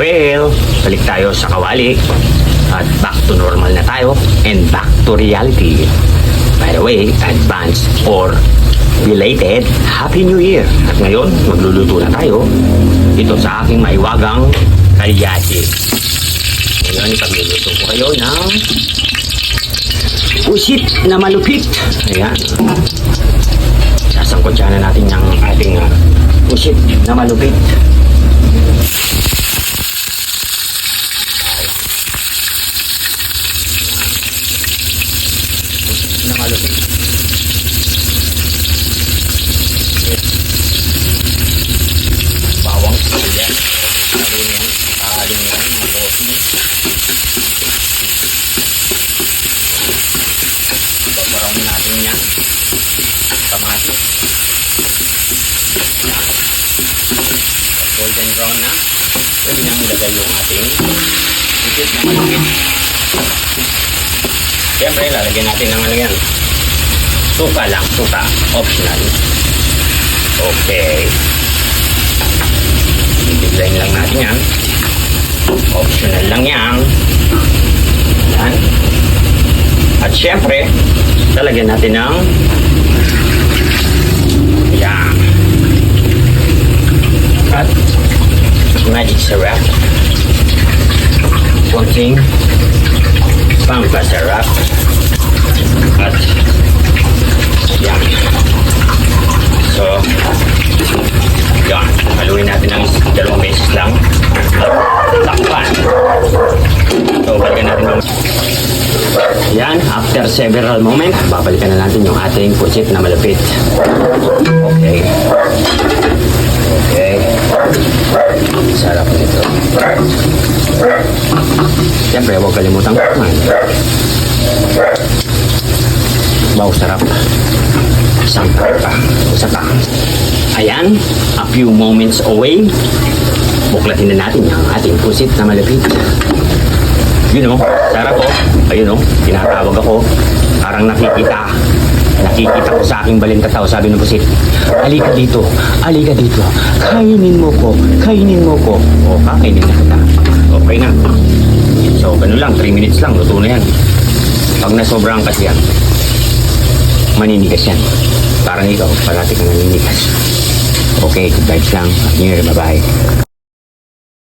Well, balik tayo sa kawali. At back to normal na tayo. And back to reality. By the way, advance or belated Happy New Year. At ngayon, magluluto na tayo. Ito sa aking maiwagang kalyache. Ngayon, ipagluluto ko kayo ng usit na malupit. Ayan. Sasangkotsa na natin yung ating usit na malupit. Na malupit. Bawang sibuyas. Halin yan. Malusin. Babarong natin yan. Kamatis. Golden brown na. Pwede nang ilagay yung ating usit na malupit. Siyempre, lalagyan natin ng ano yan. Suka lang, suka. Optional. Okay. Biglayin lang natin yan. Optional lang yan. Yan. At siyempre, lalagyan natin ng yan. At magic syrup. Konting pampasarap. At yan. So, yan. Haluin natin ng 2 beses lang. Takpan. So, balikan natin ng yan. After several moments, babalikan na natin yung ating pusit na malapit. Okay. Okay. Sarap nito. Siyempre, huwag kalimutang kumain. Wow, sarap. Sangkar pa. Isa pa. Ayan, a few moments away. Buklatin na natin yung ating pusit na malapit. Yun o, sarap o. Ayun o, tinatawag ako. Parang nakikita ko sa aking balintataw. Sabi ng pusit, alika dito, kainin mo ko. O, kakainin na kita. Okay na. So, ganun lang, 3 minutes lang, luto na yan. Pag nasobrang kasi yan, maninigas yan. Parang ikaw, parati kang naninigas. Okay, good vibes lang. Happy New Year, bye-bye.